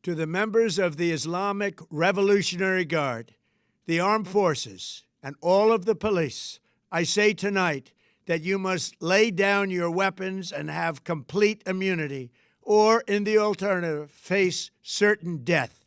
To the members of the Islamic Revolutionary Guard, the armed forces, and all of the police, I say tonight that you must lay down your weapons and have complete immunity, or, in the alternative, face certain death.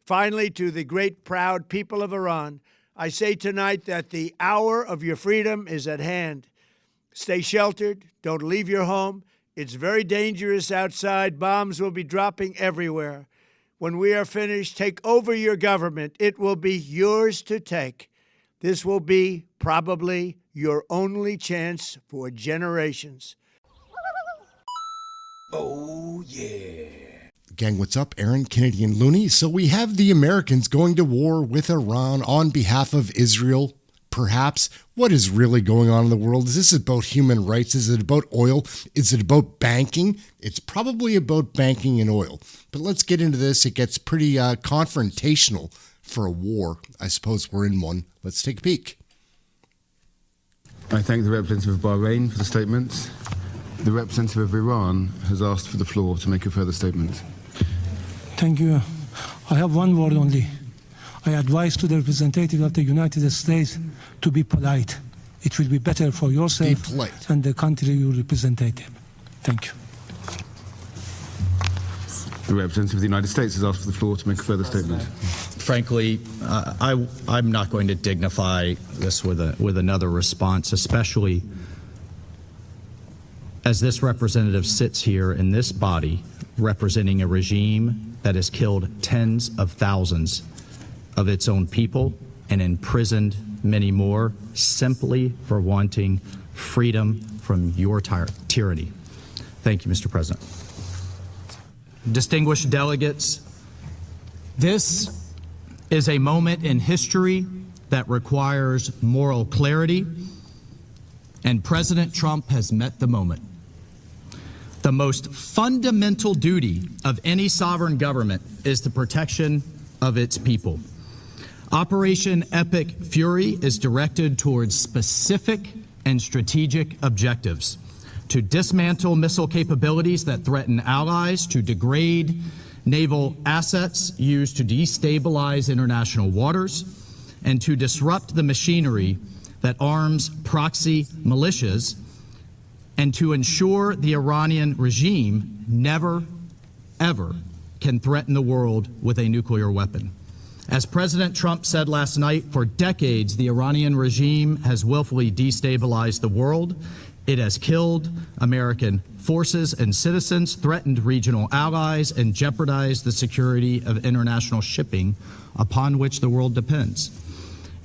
Finally, to the great proud people of Iran, I say tonight that the hour of your freedom is at hand. Stay sheltered. Don't leave your home. It's very dangerous outside. Bombs will be dropping everywhere. When we are finished, take over your government. It will be yours to take. This will be probably your only chance for generations. Oh, yeah. Gang, what's up? Aaron, Canadian Looney. So we have the Americans going to war with Iran on behalf of Israel. Perhaps. What is really going on in the world? Is this about human rights? Is it about oil? Is it about banking? It's probably about banking and oil. But let's get into this. It gets pretty confrontational for a war. I suppose we're in one. Let's take a peek. I thank the representative of Bahrain for the statement. The representative of Iran has asked for the floor to make a further statement. Thank you. I have one word only. I advise to the representative of the United States to be polite. It will be better for yourself and the country you represent. Thank you. The representative of the United States has asked for the floor to make a further statement. Frankly, I'm not going to dignify this with another response, especially as this representative sits here in this body representing a regime that has killed tens of thousands of its own people and imprisoned many more simply for wanting freedom from your tyranny. Thank you, Mr. President. Distinguished delegates, this is a moment in history that requires moral clarity, and President Trump has met the moment. The most fundamental duty of any sovereign government is the protection of its people. Operation Epic Fury is directed towards specific and strategic objectives: to dismantle missile capabilities that threaten allies, to degrade naval assets used to destabilize international waters, and to disrupt the machinery that arms proxy militias, and to ensure the Iranian regime never, ever can threaten the world with a nuclear weapon. As President Trump said last night, for decades, the Iranian regime has willfully destabilized the world. It has killed American forces and citizens, threatened regional allies, and jeopardized the security of international shipping upon which the world depends.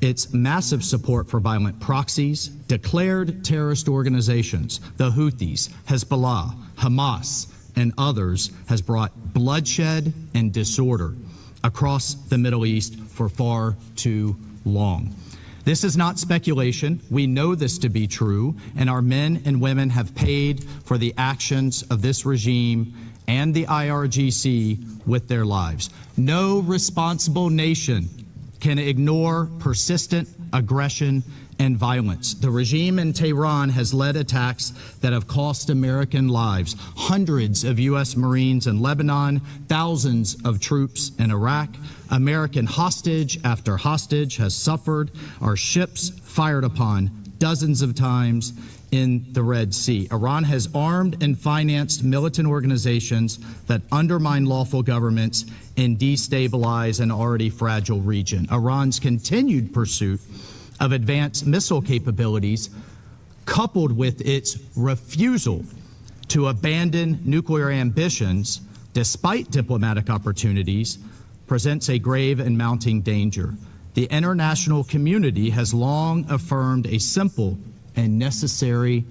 Its massive support for violent proxies, declared terrorist organizations, the Houthis, Hezbollah, Hamas, and others, has brought bloodshed and disorder across the Middle East for far too long. This is not speculation. We know this to be true, and our men and women have paid for the actions of this regime and the IRGC with their lives. No responsible nation can ignore persistent aggression and violence. The regime in Tehran has led attacks that have cost American lives. Hundreds of U.S. Marines in Lebanon, thousands of troops in Iraq. American hostage after hostage has suffered. Our ships fired upon dozens of times in the Red Sea. Iran has armed and financed militant organizations that undermine lawful governments and destabilize an already fragile region. Iran's continued pursuit of advanced missile capabilities, coupled with its refusal to abandon nuclear ambitions despite diplomatic opportunities, presents a grave and mounting danger. The international community has long affirmed a simple and necessary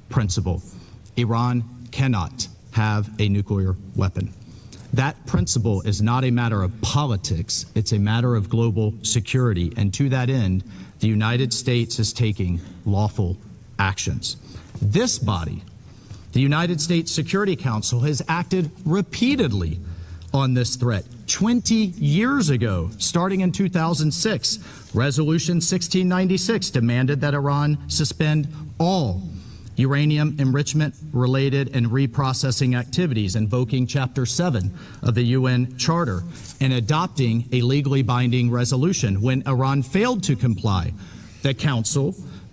principle: Iran cannot have a nuclear weapon. That principle is not a matter of politics, it's a matter of global security, and to that end, the United States is taking lawful actions. This body, the United States Security Council, has acted repeatedly on this threat. 20 years ago, starting in 2006, Resolution 1696 demanded that Iran suspend all uranium enrichment-related and reprocessing activities, invoking Chapter 7 of the UN Charter, and adopting a legally binding resolution. When Iran failed to comply,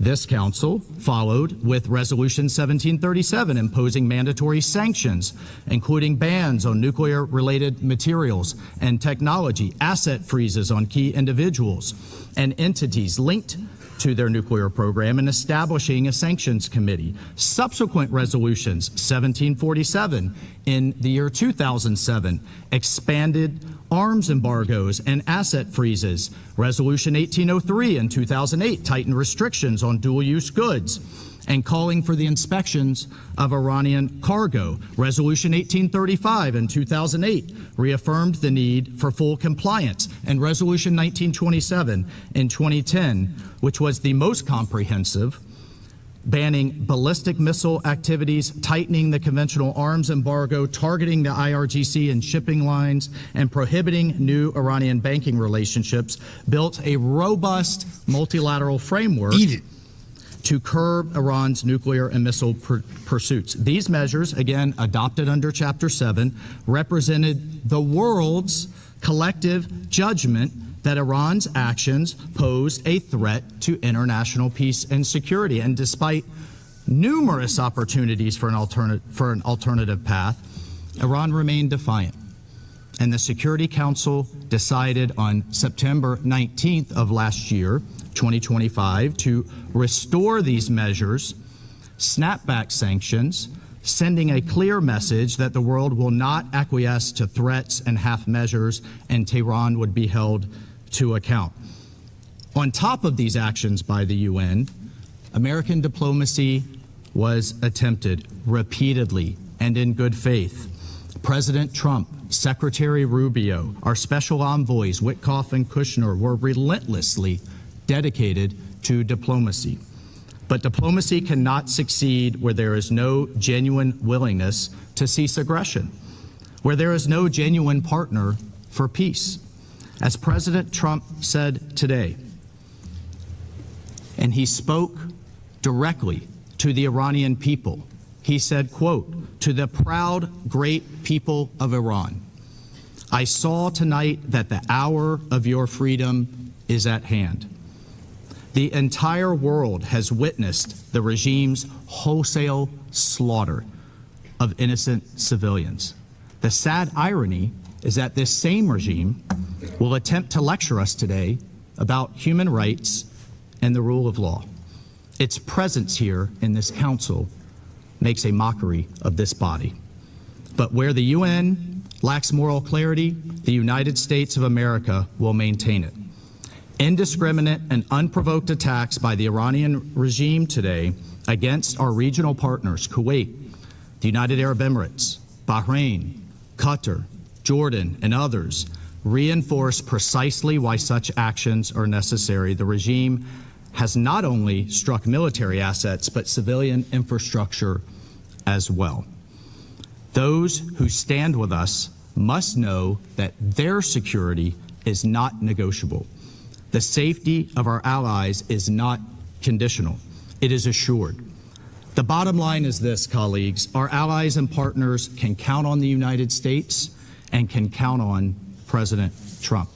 this council followed with Resolution 1737, imposing mandatory sanctions, including bans on nuclear-related materials and technology, asset freezes on key individuals and entities linked to their nuclear program, and establishing a sanctions committee. Subsequent resolutions, 1747 in the year 2007, expanded arms embargoes and asset freezes. Resolution 1803 in 2008 tightened restrictions on dual-use goods and calling for the inspections of Iranian cargo. Resolution 1835 in 2008 reaffirmed the need for full compliance. And Resolution 1927 in 2010, which was the most comprehensive, banning ballistic missile activities, tightening the conventional arms embargo, targeting the IRGC and shipping lines, and prohibiting new Iranian banking relationships, built a robust multilateral framework to curb Iran's nuclear and missile pursuits. These measures, again adopted under Chapter 7, represented the world's collective judgment that Iran's actions posed a threat to international peace and security. And despite numerous opportunities for an alternative path, Iran remained defiant. And the Security Council decided on September 19th of last year, 2025, to restore these measures, snap back sanctions, sending a clear message that the world will not acquiesce to threats and half measures, and Tehran would be held to account. On top of these actions by the UN, American diplomacy was attempted repeatedly and in good faith. President Trump, Secretary Rubio, our special envoys Witkoff and Kushner were relentlessly dedicated to diplomacy. But diplomacy cannot succeed where there is no genuine willingness to cease aggression, where there is no genuine partner for peace. As President Trump said today, and he spoke directly to the Iranian people, he said, quote, "To the proud, great people of Iran, I saw tonight that the hour of your freedom is at hand. The entire world has witnessed the regime's wholesale slaughter of innocent civilians. The sad irony is that this same regime will attempt to lecture us today about human rights and the rule of law. Its presence here in this council makes a mockery of this body. But where the UN lacks moral clarity, the United States of America will maintain it. Indiscriminate and unprovoked attacks by the Iranian regime today against our regional partners, Kuwait, the United Arab Emirates, Bahrain, Qatar, Jordan, and others, reinforce precisely why such actions are necessary. The regime has not only struck military assets, but civilian infrastructure as well. Those who stand with us must know that their security is not negotiable. The safety of our allies is not conditional. It is assured. The bottom line is this, colleagues. Our allies and partners can count on the United States and can count on President Trump.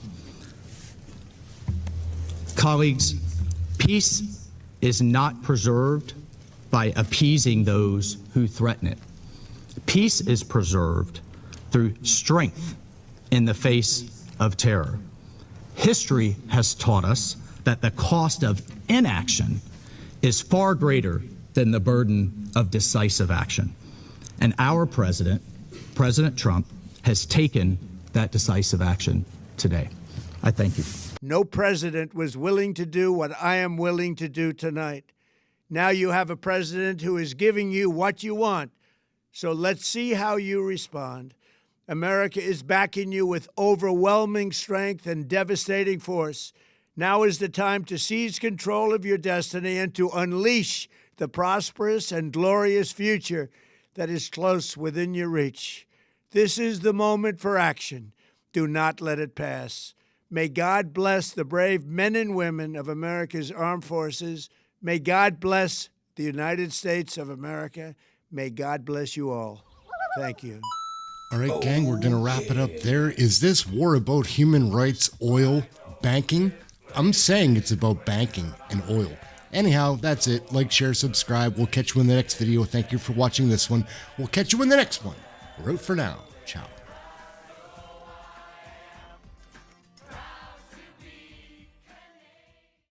Colleagues, peace is not preserved by appeasing those who threaten it. Peace is preserved through strength in the face of terror. History has taught us that the cost of inaction is far greater than the burden of decisive action. And our president, President Trump, has taken that decisive action today. I thank you. No president was willing to do what I am willing to do tonight. Now you have a president who is giving you what you want. So let's see how you respond. America is backing you with overwhelming strength and devastating force. Now is the time to seize control of your destiny and to unleash the prosperous and glorious future that is close within your reach. This is the moment for action. Do not let it pass. May God bless the brave men and women of America's armed forces. May God bless the United States of America. May God bless you all. Thank you. All right, gang, we're going to wrap it up there. Is this war about human rights, oil, banking? I'm saying it's about banking and oil. Anyhow, that's it. Like, share, subscribe. We'll catch you in the next video. Thank you for watching this one. We'll catch you in the next one. We're out for now. Ciao.